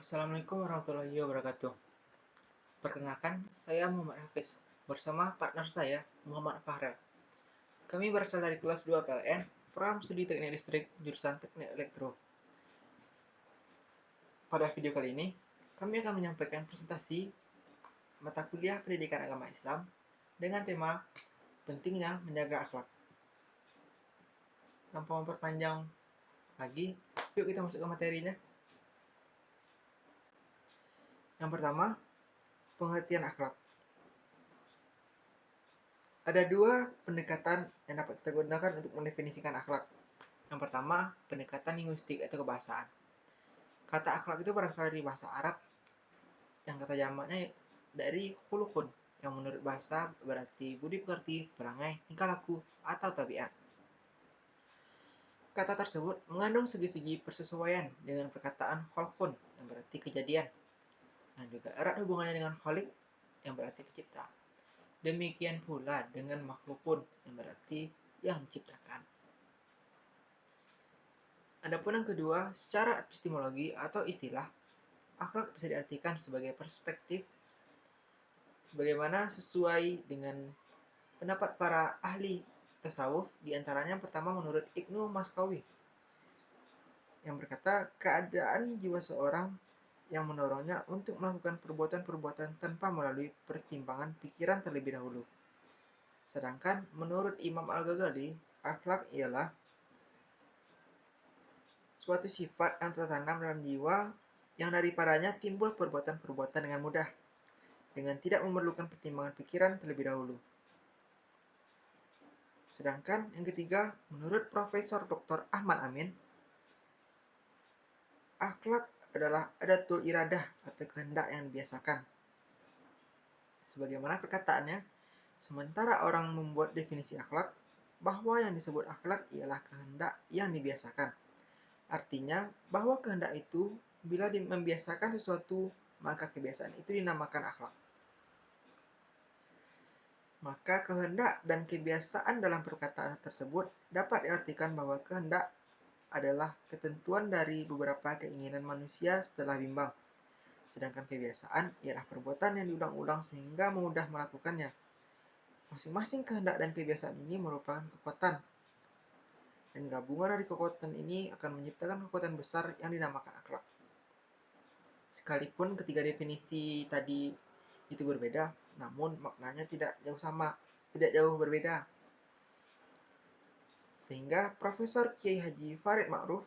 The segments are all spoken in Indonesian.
Assalamualaikum warahmatullahi wabarakatuh. Perkenalkan, saya Muhammad Hafiz bersama partner saya Muhammad Fahrel. Kami berasal dari kelas 2 PLN, program studi Teknik Listrik jurusan Teknik Elektro. Pada video kali ini, kami akan menyampaikan presentasi mata kuliah Pendidikan Agama Islam dengan tema pentingnya menjaga akhlak. Tanpa memperpanjang lagi, yuk kita masuk ke materinya. Yang pertama, pengertian akhlak. Ada dua pendekatan yang dapat kita gunakan untuk mendefinisikan akhlak. Yang pertama, pendekatan linguistik atau kebahasaan. Kata akhlak itu berasal dari bahasa Arab yang kata jamaknya dari khulukun, yang menurut bahasa berarti budi pekerti, perangai, tingkah laku, atau tabiat. Kata tersebut mengandung segi-segi persesuaian dengan perkataan kholqun yang berarti kejadian, dan juga erat hubungannya dengan khaliq yang berarti pencipta. Demikian pula dengan makhlukun yang berarti yang menciptakan. Adapun yang kedua, secara epistemologi atau istilah, akhlak bisa diartikan sebagai perspektif sebagaimana sesuai dengan pendapat para ahli tasawuf, diantaranya yang pertama menurut Ibnu Maskawi yang berkata keadaan jiwa seorang yang mendorongnya untuk melakukan perbuatan-perbuatan tanpa melalui pertimbangan pikiran terlebih dahulu. Sedangkan menurut Imam Al-Ghazali, akhlak ialah suatu sifat yang tertanam dalam jiwa yang daripadanya timbul perbuatan-perbuatan dengan mudah, dengan tidak memerlukan pertimbangan pikiran terlebih dahulu. Sedangkan yang ketiga, menurut Profesor Dr. Ahmad Amin, akhlak adalah adatul iradah atau kehendak yang dibiasakan. Sebagaimana perkataannya, sementara orang membuat definisi akhlak, bahwa yang disebut akhlak ialah kehendak yang dibiasakan. Artinya, bahwa kehendak itu bila membiasakan sesuatu, maka kebiasaan itu dinamakan akhlak. Maka kehendak dan kebiasaan dalam perkataan tersebut dapat diartikan bahwa kehendak adalah ketentuan dari beberapa keinginan manusia setelah bimbang. Sedangkan kebiasaan ialah perbuatan yang diulang-ulang sehingga mudah melakukannya. Masing-masing kehendak dan kebiasaan ini merupakan kekuatan. Dan gabungan dari kekuatan ini akan menciptakan kekuatan besar yang dinamakan akhlak. Sekalipun ketiga definisi tadi itu berbeda, namun maknanya tidak jauh berbeda. Sehingga Profesor Kiai Haji Farid Ma'ruf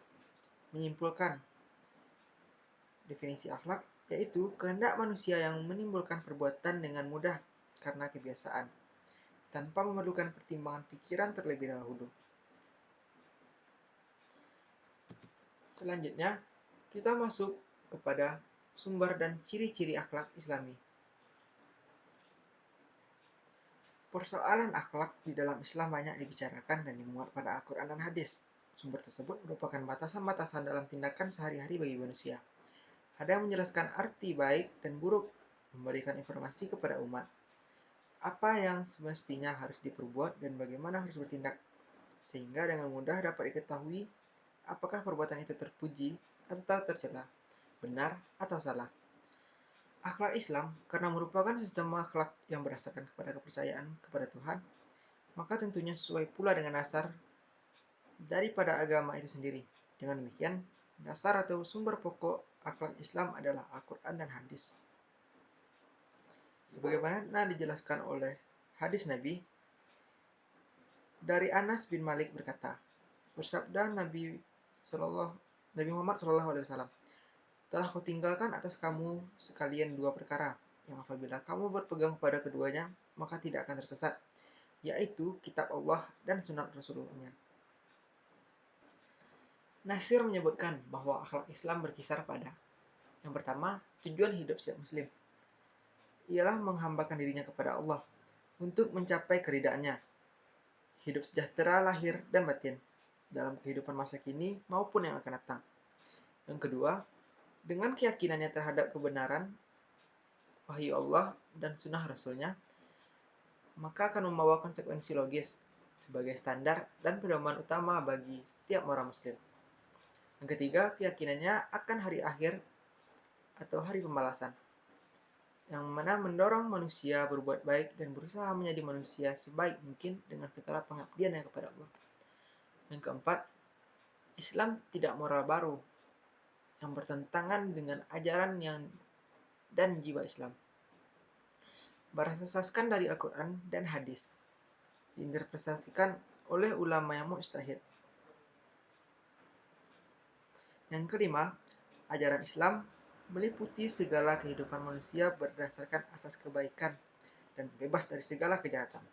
menyimpulkan definisi akhlak yaitu kehendak manusia yang menimbulkan perbuatan dengan mudah karena kebiasaan, tanpa memerlukan pertimbangan pikiran terlebih dahulu. Selanjutnya, kita masuk kepada sumber dan ciri-ciri akhlak Islami. Persoalan akhlak di dalam Islam banyak dibicarakan dan dimuat pada Al-Quran dan hadis. Sumber tersebut merupakan batasan-batasan dalam tindakan sehari-hari bagi manusia. Ada yang menjelaskan arti baik dan buruk, memberikan informasi kepada umat. Apa yang semestinya harus diperbuat dan bagaimana harus bertindak, sehingga dengan mudah dapat diketahui apakah perbuatan itu terpuji atau tercela, benar atau salah. Akhlak Islam, karena merupakan sistem akhlak yang berdasarkan kepada kepercayaan kepada Tuhan, maka tentunya sesuai pula dengan dasar daripada agama itu sendiri. Dengan demikian, dasar atau sumber pokok akhlak Islam adalah Al-Quran dan hadis. Sebagaimana dijelaskan oleh hadis Nabi, dari Anas bin Malik berkata, bersabda Nabi Muhammad SAW, telah kutinggalkan atas kamu sekalian dua perkara, yang apabila kamu berpegang pada keduanya, maka tidak akan tersesat, yaitu kitab Allah dan sunat Rasulullah-Nya. Nasir menyebutkan bahwa akhlak Islam berkisar pada yang pertama, tujuan hidup setiap muslim ialah menghambakan dirinya kepada Allah untuk mencapai keridhaannya, hidup sejahtera lahir dan batin dalam kehidupan masa kini maupun yang akan datang. Yang kedua, dengan keyakinannya terhadap kebenaran wahyu Allah dan sunnah Rasulnya, maka akan membawa konsekuensi logis sebagai standar dan pedoman utama bagi setiap orang muslim. Yang ketiga, keyakinannya akan hari akhir atau hari pembalasan, yang mana mendorong manusia berbuat baik dan berusaha menjadi manusia sebaik mungkin dengan segala pengabdiannya kepada Allah. Yang keempat, Islam tidak moral baru yang bertentangan dengan ajaran dan jiwa Islam. Berasaskan dari Al-Quran dan hadis, diinterpretasikan oleh ulama yang mujtahid. Yang kelima, ajaran Islam meliputi segala kehidupan manusia berdasarkan asas kebaikan dan bebas dari segala kejahatan.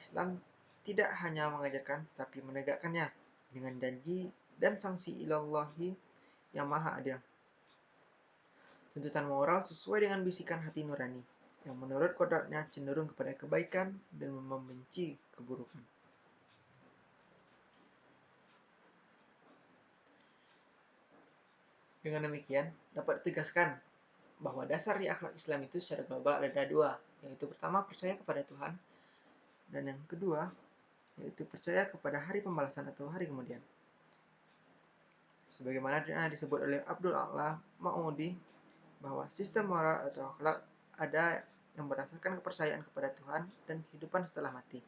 Islam tidak hanya mengajarkan tetapi menegakkannya dengan janji dan sanksi ilallahi yang maha adil. Tuntutan moral sesuai dengan bisikan hati nurani yang menurut kodratnya cenderung kepada kebaikan dan membenci keburukan. Dengan demikian, dapat ditegaskan bahwa dasar di akhlak Islam itu secara global ada dua, yaitu pertama percaya kepada Tuhan, dan yang kedua yaitu percaya kepada hari pembalasan atau hari kemudian. Sebagaimana disebut oleh Abdul A'la Ma'udi bahwa sistem moral atau akhlak ada yang berdasarkan kepercayaan kepada Tuhan dan kehidupan setelah mati.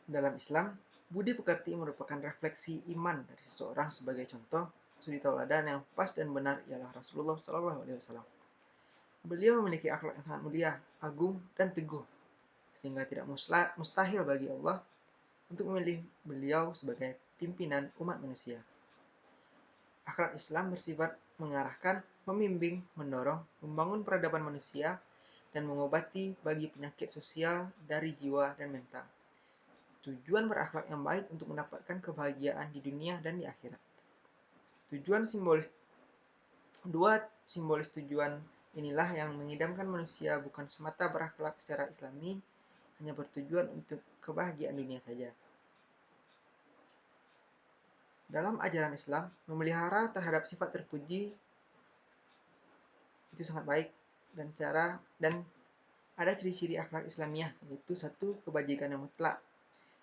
Dalam Islam, budi pekerti merupakan refleksi iman dari seseorang. Sebagai contoh, suri tauladan yang pas dan benar ialah Rasulullah SAW. Beliau memiliki akhlak yang sangat mulia, agung, dan teguh, sehingga tidak mustahil bagi Allah untuk memilih beliau sebagai pimpinan umat manusia. Akhlak Islam bersifat mengarahkan, membimbing, mendorong, membangun peradaban manusia, dan mengobati bagi penyakit sosial dari jiwa dan mental. Tujuan berakhlak yang baik untuk mendapatkan kebahagiaan di dunia dan di akhirat. Dua simbolis tujuan inilah yang mengidamkan manusia bukan semata berakhlak secara Islami, hanya bertujuan untuk kebahagiaan dunia saja. Dalam ajaran Islam, memelihara terhadap sifat terpuji itu sangat baik dan ada ciri-ciri akhlak Islamiah, yaitu satu, kebajikan yang mutlak.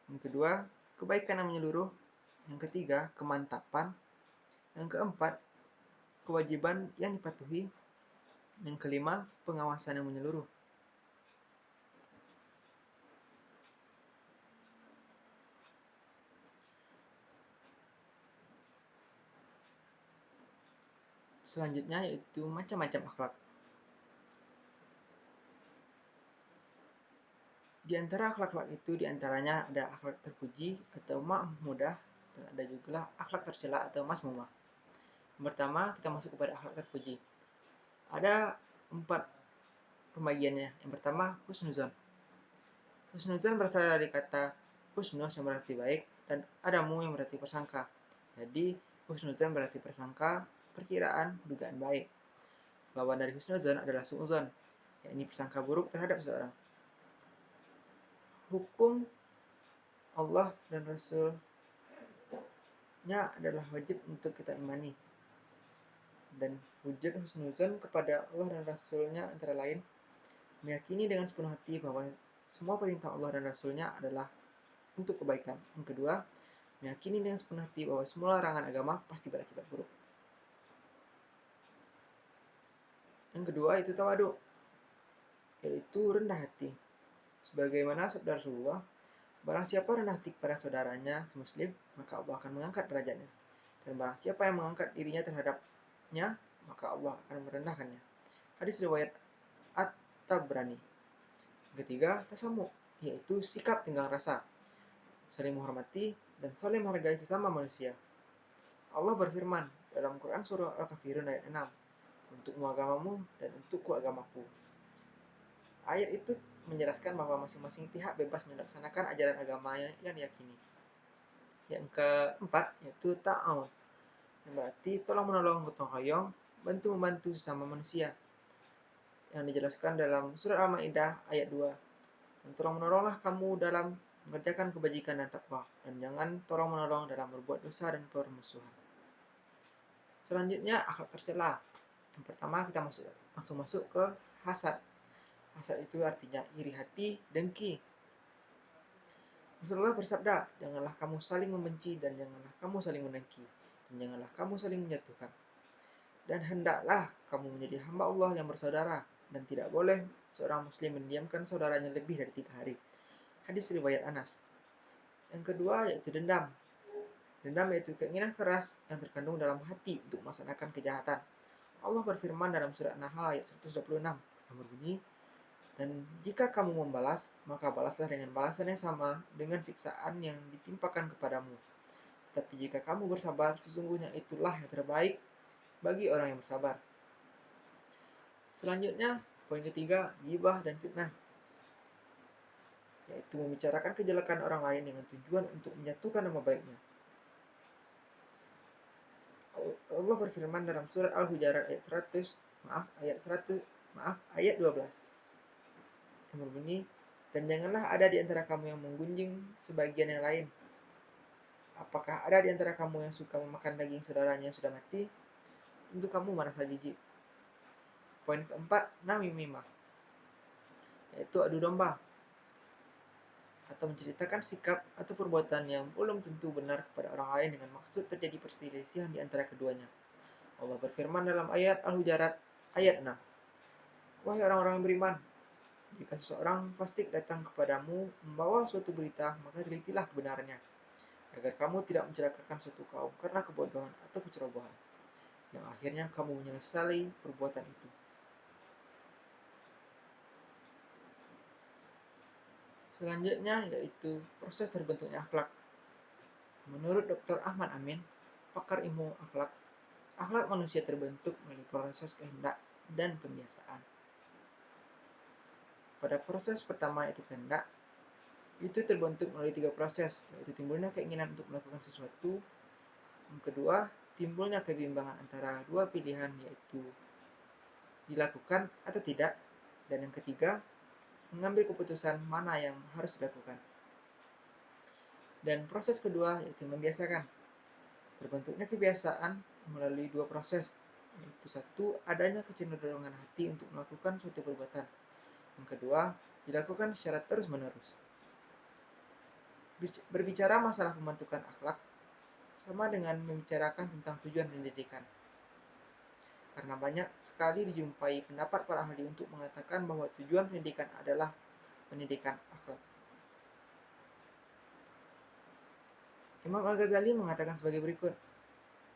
Yang kedua, kebaikan yang menyeluruh. Yang ketiga, kemantapan. Yang keempat, kewajiban yang dipatuhi. Yang kelima, pengawasan yang menyeluruh. Selanjutnya yaitu macam-macam akhlak. Di antara akhlak-akhlak itu diantaranya ada akhlak terpuji atau mahmudah, dan ada juga akhlak tercela atau masmumah. Yang pertama, kita masuk kepada akhlak terpuji. Ada 4 pembagiannya. Yang pertama, husnuzon. Husnuzon berasal dari kata husnus yang berarti baik dan adamu yang berarti persangka. Jadi husnuzon berarti persangka, perkiraan, dugaan baik. Lawan dari husnuzon adalah su'uzon, yakni persangka buruk terhadap seseorang. Hukum Allah dan Rasul-Nya adalah wajib untuk kita imani. Dan wujud husnuzon kepada Allah dan Rasul-Nya antara lain meyakini dengan sepenuh hati bahwa semua perintah Allah dan Rasul-Nya adalah untuk kebaikan. Yang kedua, meyakini dengan sepenuh hati bahwa semua larangan agama pasti berakibat buruk. Yang kedua itu tawadu, yaitu rendah hati. Sebagaimana sabda Rasulullah, barang siapa rendah hati kepada saudaranya semuslim, maka Allah akan mengangkat derajatnya. Dan barang siapa yang mengangkat dirinya terhadapnya, maka Allah akan merendahkannya. Hadis riwayat At-Tabrani. Yang ketiga, tasamu, yaitu sikap tenggang rasa, saling menghormati dan saling menghargai sesama manusia. Allah berfirman dalam Quran surah Al-Kafirun ayat 6, untukmu agamamu dan untukku agamaku. Ayat itu menjelaskan bahwa masing-masing pihak bebas melaksanakan ajaran agama yang diyakini. Yang keempat yaitu ta'awun, yang berarti tolong menolong, gotong royong, bantu membantu sesama manusia, yang dijelaskan dalam surat Al-Maidah ayat 2. Dan tolong menolonglah kamu dalam mengerjakan kebajikan dan takwa, dan jangan tolong menolong dalam berbuat dosa dan permusuhan. Selanjutnya akhlak tercela. Yang pertama kita langsung masuk ke hasad. Hasad itu artinya iri hati, dengki. Rasulullah bersabda, janganlah kamu saling membenci dan janganlah kamu saling mendengki. dan janganlah kamu saling menjatuhkan. Dan hendaklah kamu menjadi hamba Allah yang bersaudara, dan tidak boleh seorang muslim mendiamkan saudaranya lebih dari 3 hari. Hadis riwayat Anas. Yang kedua yaitu dendam. Dendam yaitu keinginan keras yang terkandung dalam hati untuk melaksanakan kejahatan. Allah berfirman dalam surat An-Nahl ayat 126 yang berbunyi, dan jika kamu membalas, maka balaslah dengan balasan yang sama dengan siksaan yang ditimpakan kepadamu. Tetapi jika kamu bersabar, sesungguhnya itulah yang terbaik bagi orang yang bersabar. Selanjutnya, poin ketiga, ghibah dan fitnah, yaitu membicarakan kejelekan orang lain dengan tujuan untuk menjatuhkan nama baiknya. Allah berfirman dalam surat Al-Hujurat ayat 12 yang berbunyi, dan janganlah ada di antara kamu yang menggunjing sebagian yang lain. Apakah ada di antara kamu yang suka memakan daging saudaranya yang sudah mati? Tentu kamu merasa jijik. Poin keempat, namimah, yaitu adu domba, atau menceritakan sikap atau perbuatan yang belum tentu benar kepada orang lain dengan maksud terjadi perselisihan di antara keduanya. Allah berfirman dalam ayat Al-Hujurat ayat 6, wahai orang-orang yang beriman, jika seseorang fasik datang kepadamu membawa suatu berita, maka telitilah kebenarannya, agar kamu tidak mencelakakan suatu kaum karena kebodohan atau kecerobohan, yang akhirnya kamu menyesali perbuatan itu. Selanjutnya yaitu proses terbentuknya akhlak. Menurut Dr. Ahmad Amin, pakar ilmu akhlak, akhlak manusia terbentuk melalui proses kehendak dan pembiasaan. Pada proses pertama yaitu kehendak, itu terbentuk melalui 3 proses, yaitu timbulnya keinginan untuk melakukan sesuatu. Yang kedua, timbulnya kebimbangan antara dua pilihan, yaitu dilakukan atau tidak. Dan yang ketiga, mengambil keputusan mana yang harus dilakukan. Dan proses kedua yaitu membiasakan. Terbentuknya kebiasaan melalui 2 proses, yaitu satu, adanya kecenderungan hati untuk melakukan suatu perbuatan. Yang kedua, dilakukan secara terus-menerus. Berbicara masalah pembentukan akhlak sama dengan membicarakan tentang tujuan pendidikan. Karena banyak sekali dijumpai pendapat para ahli untuk mengatakan bahwa tujuan pendidikan adalah pendidikan akhlak. Imam Al-Ghazali mengatakan sebagai berikut,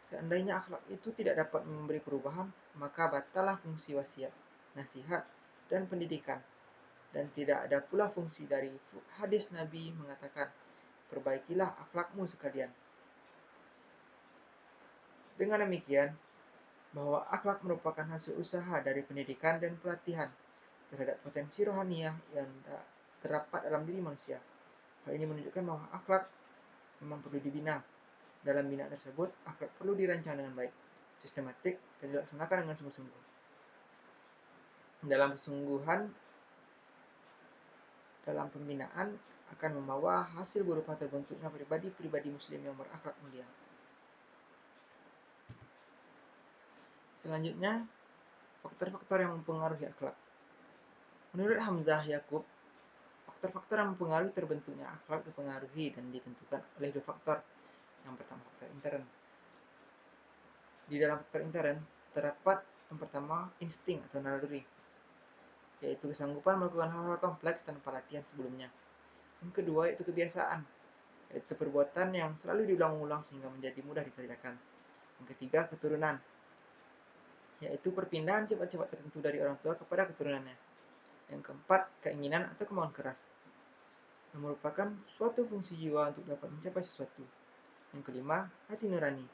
seandainya akhlak itu tidak dapat memberi perubahan, maka batallah fungsi wasiat, nasihat, dan pendidikan. Dan tidak ada pula fungsi dari hadis Nabi mengatakan, perbaikilah akhlakmu sekalian. Dengan demikian, bahwa akhlak merupakan hasil usaha dari pendidikan dan pelatihan terhadap potensi rohaniah yang terdapat dalam diri manusia. Hal ini menunjukkan bahwa akhlak memang perlu dibina. Dalam bina tersebut, akhlak perlu dirancang dengan baik, sistematik, dan dilaksanakan dengan sungguh-sungguh. Dalam kesungguhan, dalam pembinaan akan membawa hasil berupa terbentuknya pribadi-pribadi muslim yang berakhlak mulia. Selanjutnya, faktor-faktor yang mempengaruhi akhlak. Menurut Hamzah Yakub, faktor-faktor yang mempengaruhi terbentuknya akhlak dipengaruhi dan ditentukan oleh 2 faktor. Yang pertama, faktor intern. Di dalam faktor intern terdapat yang pertama, insting atau naluri, yaitu kesanggupan melakukan hal-hal kompleks tanpa latihan sebelumnya. Yang kedua yaitu kebiasaan, yaitu perbuatan yang selalu diulang-ulang sehingga menjadi mudah dikerjakan. Yang ketiga, keturunan, yaitu perpindahan sifat-sifat tertentu dari orang tua kepada keturunannya. Yang keempat, keinginan atau kemauan keras, yang merupakan suatu fungsi jiwa untuk dapat mencapai sesuatu. Yang kelima, hati nurani,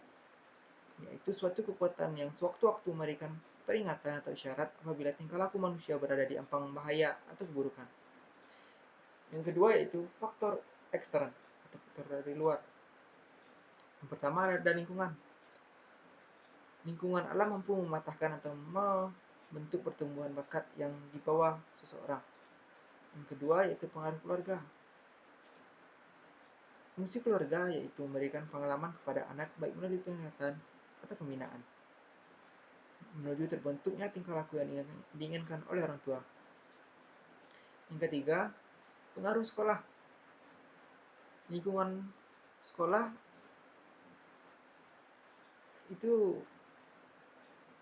yaitu suatu kekuatan yang sewaktu-waktu memberikan peringatan atau isyarat apabila tingkah laku manusia berada di ampang bahaya atau keburukan. Yang kedua yaitu faktor ekstern atau faktor dari luar. Yang pertama ada lingkungan. Lingkungan alam mampu mematahkan atau membentuk pertumbuhan bakat yang dibawa seseorang. Yang kedua yaitu pengaruh keluarga. Fungsi keluarga yaitu memberikan pengalaman kepada anak baik melalui peringatan atau pembinaan, menuju terbentuknya tingkah laku yang diinginkan oleh orang tua. Yang ketiga, pengaruh sekolah. Lingkungan sekolah itu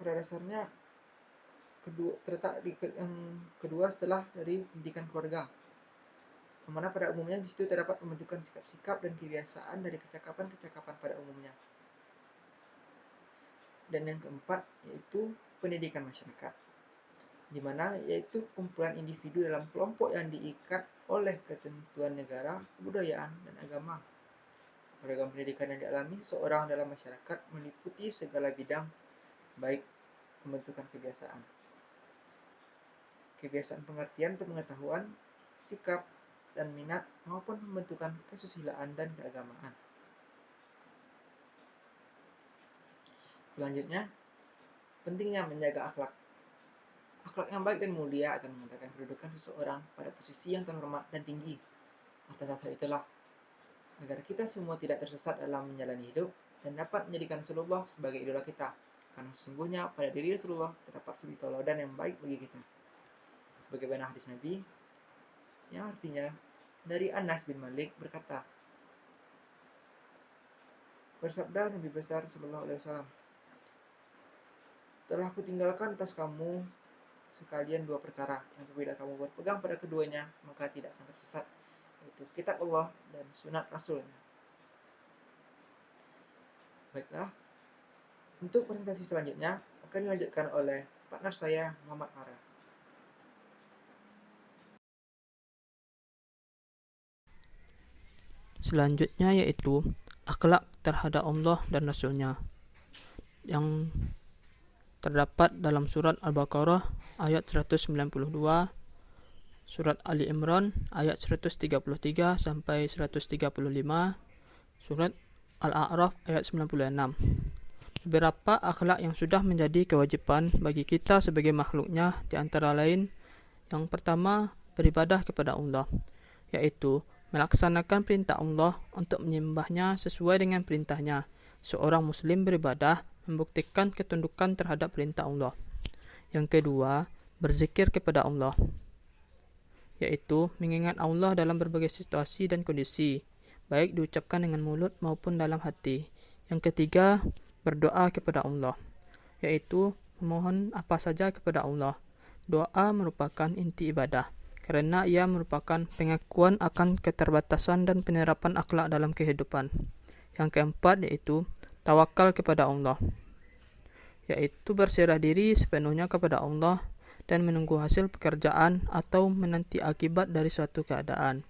pada dasarnya terletak yang kedua setelah dari pendidikan keluarga, yang mana pada umumnya di situ terdapat pembentukan sikap-sikap dan kebiasaan dari kecakapan-kecakapan pada umumnya. Dan yang keempat yaitu pendidikan masyarakat, di mana yaitu kumpulan individu dalam kelompok yang diikat oleh ketentuan negara, kebudayaan, dan agama. Beragam pendidikan yang dialami seseorang dalam masyarakat meliputi segala bidang, baik pembentukan kebiasaan pengertian atau pengetahuan, sikap, dan minat, maupun pembentukan kesusilaan dan keagamaan. Selanjutnya, pentingnya menjaga akhlak. Akhlak yang baik dan mulia akan mengantarkan kedudukan seseorang pada posisi yang terhormat dan tinggi. Atas dasar itulah, agar kita semua tidak tersesat dalam menjalani hidup dan dapat menjadikan Rasulullah sebagai idola kita, karena sesungguhnya pada diri Rasulullah terdapat suri tauladan yang baik bagi kita. Sebagaimana hadis Nabi, yang artinya dari Anas bin Malik berkata, bersabda Nabi besar Sallallahu Alaihi Wasallam, telah kutinggalkan atas kamu sekalian dua perkara, yang apabila kamu berpegang pada keduanya, maka tidak akan tersesat, yaitu kitab Allah dan sunat Rasulnya. Baiklah, untuk presentasi selanjutnya akan dilanjutkan oleh partner saya, Muhammad Farah. Selanjutnya yaitu akhlak terhadap Allah dan Rasulnya, yang terdapat dalam surat Al-Baqarah ayat 192, surat Ali Imran ayat 133 sampai 135, surat Al-A'raf ayat 96. Beberapa akhlak yang sudah menjadi kewajiban bagi kita sebagai makhluknya, di antara lain, yang pertama, beribadah kepada Allah, yaitu melaksanakan perintah Allah untuk menyembahnya sesuai dengan perintahnya. Seorang muslim beribadah membuktikan ketundukan terhadap perintah Allah. Yang kedua, berzikir kepada Allah, yaitu mengingat Allah dalam berbagai situasi dan kondisi, baik diucapkan dengan mulut maupun dalam hati. Yang ketiga, berdoa kepada Allah, yaitu memohon apa saja kepada Allah. Doa merupakan inti ibadah, karena ia merupakan pengakuan akan keterbatasan dan penerapan akhlak dalam kehidupan. Yang keempat yaitu tawakal kepada Allah, yaitu berserah diri sepenuhnya kepada Allah dan menunggu hasil pekerjaan atau menanti akibat dari suatu keadaan.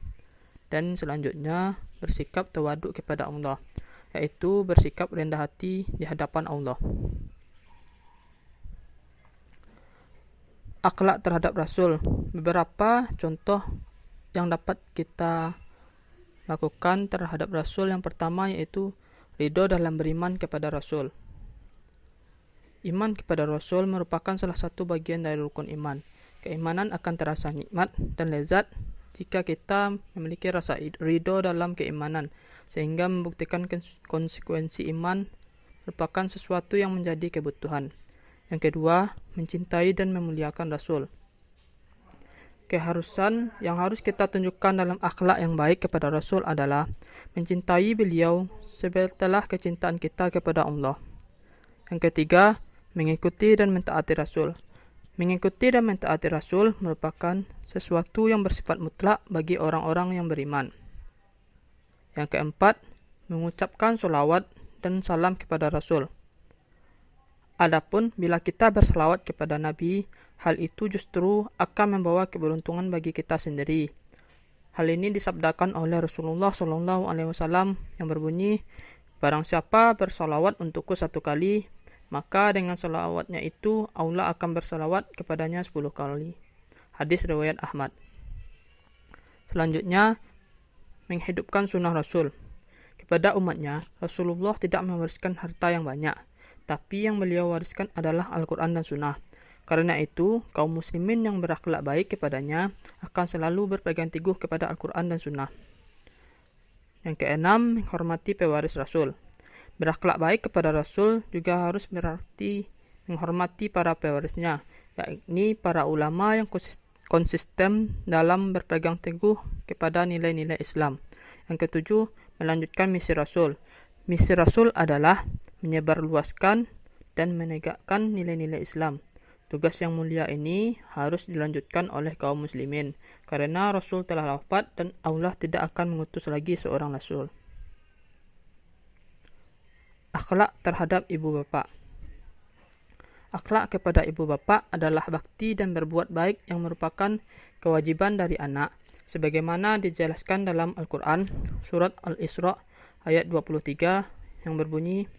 Dan selanjutnya bersikap tawaduk kepada Allah, yaitu bersikap rendah hati di hadapan Allah. Akhlak terhadap Rasul. Beberapa contoh yang dapat kita lakukan terhadap Rasul. Yang pertama yaitu ridho dalam beriman kepada Rasul. Iman kepada Rasul merupakan salah satu bagian dari rukun iman. Keimanan akan terasa nikmat dan lezat jika kita memiliki rasa ridho dalam keimanan, sehingga membuktikan konsekuensi iman merupakan sesuatu yang menjadi kebutuhan. Yang kedua, mencintai dan memuliakan Rasul. Keharusan yang harus kita tunjukkan dalam akhlak yang baik kepada Rasul adalah mencintai beliau setelah kecintaan kita kepada Allah. Yang ketiga, mengikuti dan mentaati Rasul. Mengikuti dan mentaati Rasul merupakan sesuatu yang bersifat mutlak bagi orang-orang yang beriman. Yang keempat, mengucapkan sholawat dan salam kepada Rasul. Adapun bila kita berselawat kepada Nabi, hal itu justru akan membawa keberuntungan bagi kita sendiri. Hal ini disabdakan oleh Rasulullah SAW yang berbunyi, barang siapa berselawat untukku 1 kali, maka dengan selawatnya itu Allah akan berselawat kepadanya 10 kali. Hadis riwayat Ahmad. Selanjutnya, menghidupkan sunnah Rasul. Kepada umatnya, Rasulullah tidak mewariskan harta yang banyak, tapi yang beliau wariskan adalah Al-Quran dan Sunnah. Karena itu, kaum muslimin yang berakhlak baik kepadanya akan selalu berpegang teguh kepada Al-Quran dan Sunnah. Yang keenam, menghormati pewaris Rasul. Berakhlak baik kepada Rasul juga harus berarti menghormati para pewarisnya, yakni para ulama yang konsisten dalam berpegang teguh kepada nilai-nilai Islam. Yang ketujuh, melanjutkan misi Rasul. Misi Rasul adalah menyebarluaskan dan menegakkan nilai-nilai Islam. Tugas yang mulia ini harus dilanjutkan oleh kaum muslimin, karena Rasul telah wafat dan Allah tidak akan mengutus lagi seorang Rasul. Akhlak terhadap ibu bapa. Akhlak kepada ibu bapa adalah bakti dan berbuat baik yang merupakan kewajiban dari anak, sebagaimana dijelaskan dalam Al-Quran, surat Al-Isra ayat 23 yang berbunyi,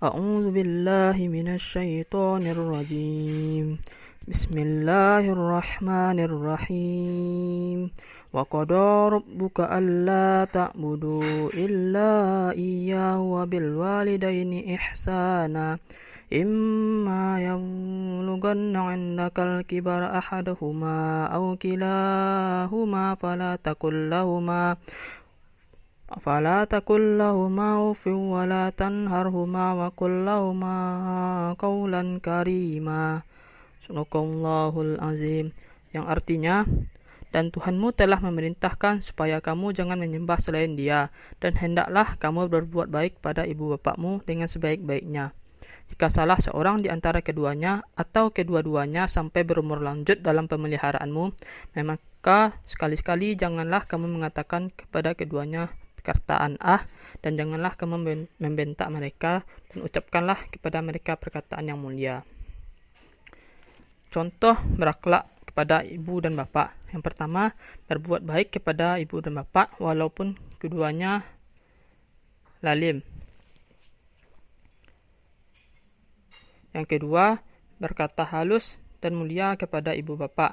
A'udzu billahi minasyaitonir rajim. Bismillahirrahmanirrahim. Wa qada rabbuka alla ta'budu illa iyyahu wa bil walidaini ihsana. Imma yablughanna 'indakal kibara ahaduhuma aw kilahuma fala taqul lahuma uffin wa la tanharhuma wa qul lahuma qawlan karima. Sadaqallahul azim. Yang artinya, dan Tuhanmu telah memerintahkan supaya kamu jangan menyembah selain Dia, dan hendaklah kamu berbuat baik pada ibu bapakmu dengan sebaik-baiknya. Jika salah seorang di antara keduanya atau kedua-duanya sampai berumur lanjut dalam pemeliharaanmu, maka sekali-sekali janganlah kamu mengatakan kepada keduanya perkataan dan janganlah kamu membentak mereka, dan ucapkanlah kepada mereka perkataan yang mulia. Contoh berakhlak kepada ibu dan bapak. Yang pertama, berbuat baik kepada ibu dan bapak walaupun keduanya lalim. Yang kedua, berkata halus dan mulia kepada ibu bapak.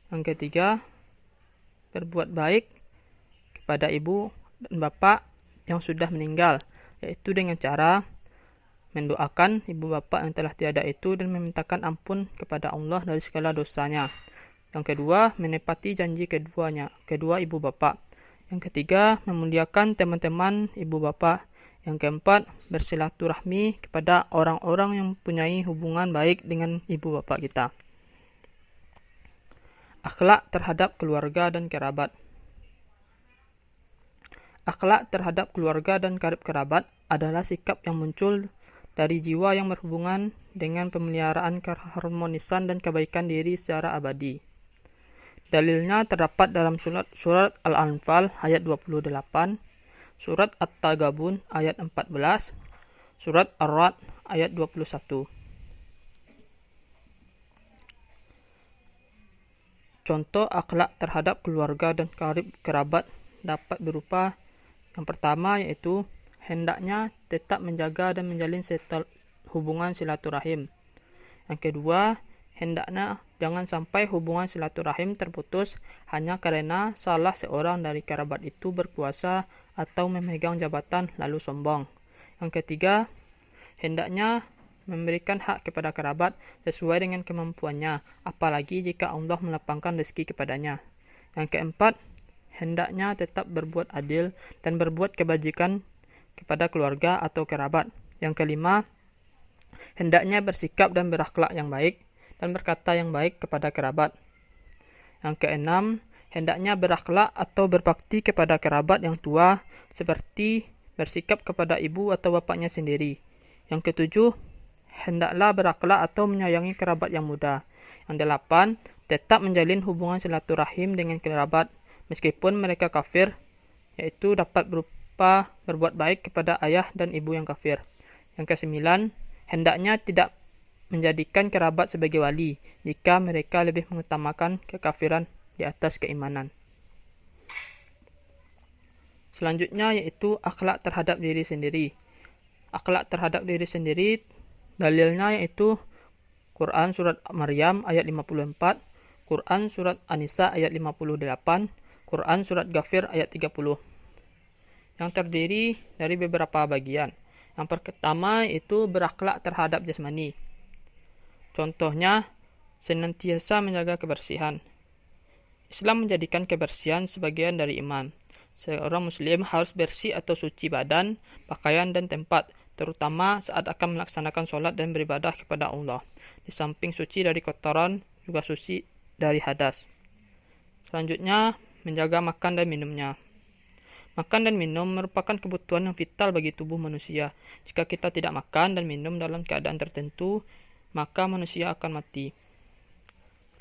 Yang ketiga, berbuat baik kepada ibu dan bapak yang sudah meninggal, yaitu dengan cara mendoakan ibu bapak yang telah tiada itu dan memintakan ampun kepada Allah dari segala dosanya. Yang kedua, menepati janji kedua ibu bapak. Yang ketiga, memuliakan teman-teman ibu bapak. Yang keempat, bersilaturahmi kepada orang-orang yang mempunyai hubungan baik dengan ibu bapak kita. Akhlak terhadap keluarga dan kerabat. Akhlak terhadap keluarga dan karib kerabat adalah sikap yang muncul dari jiwa yang berhubungan dengan pemeliharaan keharmonisan dan kebaikan diri secara abadi. Dalilnya terdapat dalam surat Al-Anfal ayat 28, surat At-Tagabun ayat 14, surat Ar-Ra'd ayat 21. Contoh akhlak terhadap keluarga dan karib kerabat dapat berupa yang pertama, yaitu hendaknya tetap menjaga dan menjalin hubungan silaturahim. Yang kedua, hendaknya jangan sampai hubungan silaturahim terputus hanya karena salah seorang dari kerabat itu berkuasa atau memegang jabatan lalu sombong. Yang ketiga, hendaknya memberikan hak kepada kerabat sesuai dengan kemampuannya, apalagi jika Allah melapangkan rezeki kepadanya. Yang keempat, hendaknya tetap berbuat adil dan berbuat kebajikan kepada keluarga atau kerabat. Yang kelima, hendaknya bersikap dan berakhlak yang baik dan berkata yang baik kepada kerabat. Yang keenam, hendaknya berakhlak atau berbakti kepada kerabat yang tua, seperti bersikap kepada ibu atau bapaknya sendiri. Yang ketujuh, hendaklah berakhlak atau menyayangi kerabat yang muda. Yang delapan, tetap menjalin hubungan silaturahim dengan kerabat meskipun mereka kafir, yaitu dapat berupa berbuat baik kepada ayah dan ibu yang kafir. Yang kesembilan, hendaknya tidak menjadikan kerabat sebagai wali jika mereka lebih mengutamakan kekafiran di atas keimanan. Selanjutnya yaitu akhlak terhadap diri sendiri. Akhlak terhadap diri sendiri dalilnya yaitu Quran surat Maryam ayat 54, Quran surat An-Nisa ayat 58, Quran surat Ghafir ayat 30. Yang terdiri dari beberapa bagian. Yang pertama itu berakhlak terhadap jasmani. Contohnya, senantiasa menjaga kebersihan. Islam menjadikan kebersihan sebagian dari iman. Seorang muslim harus bersih atau suci badan, pakaian, dan tempat, terutama saat akan melaksanakan sholat dan beribadah kepada Allah. Di samping suci dari kotoran, juga suci dari hadas. Selanjutnya, menjaga makan dan minumnya. Makan dan minum merupakan kebutuhan yang vital bagi tubuh manusia. Jika kita tidak makan dan minum dalam keadaan tertentu, maka manusia akan mati.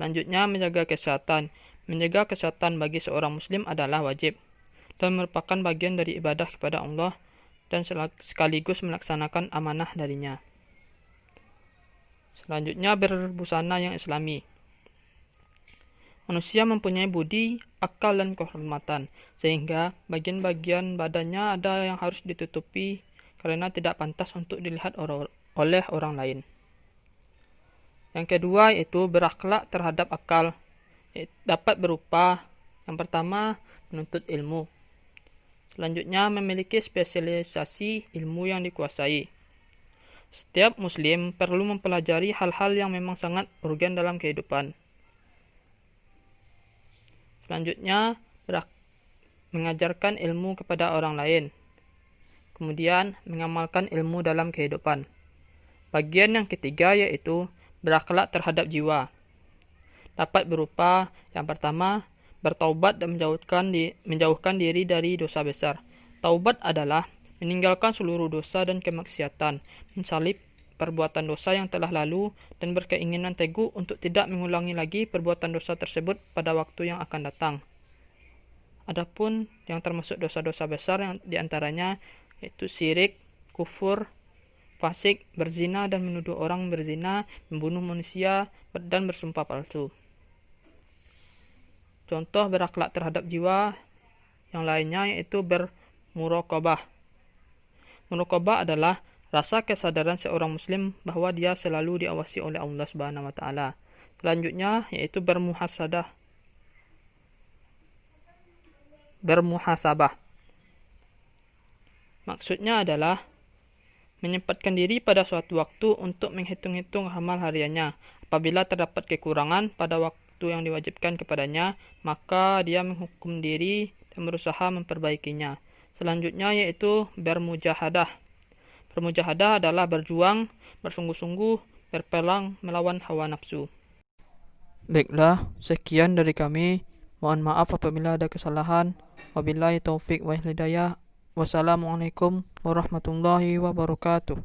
Selanjutnya, menjaga kesehatan. Menjaga kesehatan bagi seorang muslim adalah wajib dan merupakan bagian dari ibadah kepada Allah dan sekaligus melaksanakan amanah darinya. Selanjutnya, berbusana yang islami. Manusia mempunyai budi, akal, dan kehormatan, sehingga bagian-bagian badannya ada yang harus ditutupi karena tidak pantas untuk dilihat oleh orang lain. Yang kedua yaitu berakhlak terhadap akal. Dapat berupa yang pertama, menuntut ilmu. Selanjutnya, memiliki spesialisasi ilmu yang dikuasai. Setiap muslim perlu mempelajari hal-hal yang memang sangat urgen dalam kehidupan. Selanjutnya, mengajarkan ilmu kepada orang lain. Kemudian, mengamalkan ilmu dalam kehidupan. Bagian yang ketiga yaitu berakhlak terhadap jiwa. Dapat berupa yang pertama, bertaubat dan menjauhkan diri dari dosa besar. Taubat adalah meninggalkan seluruh dosa dan kemaksiatan, mensalib perbuatan dosa yang telah lalu, dan berkeinginan teguh untuk tidak mengulangi lagi perbuatan dosa tersebut pada waktu yang akan datang. Adapun yang termasuk dosa-dosa besar yang diantaranya yaitu syirik, kufur, fasik, berzina dan menuduh orang berzina, membunuh manusia, dan bersumpah palsu. Contoh berakhlak terhadap jiwa yang lainnya yaitu bermuraqabah. Muraqabah adalah rasa kesadaran seorang muslim bahwa dia selalu diawasi oleh Allah Subhanahu wa taala. Selanjutnya yaitu bermuhasabah. Maksudnya adalah menyempatkan diri pada suatu waktu untuk menghitung-hitung amal hariannya. Apabila terdapat kekurangan pada waktu yang diwajibkan kepadanya, maka dia menghukum diri dan berusaha memperbaikinya. Selanjutnya yaitu bermujahadah. Bermujahadah adalah berjuang, bersungguh-sungguh, berperang melawan hawa nafsu. Baiklah, sekian dari kami. Mohon maaf apabila ada kesalahan. Wabillahi taufik wal hidayah. Wassalamualaikum warahmatullahi wabarakatuh.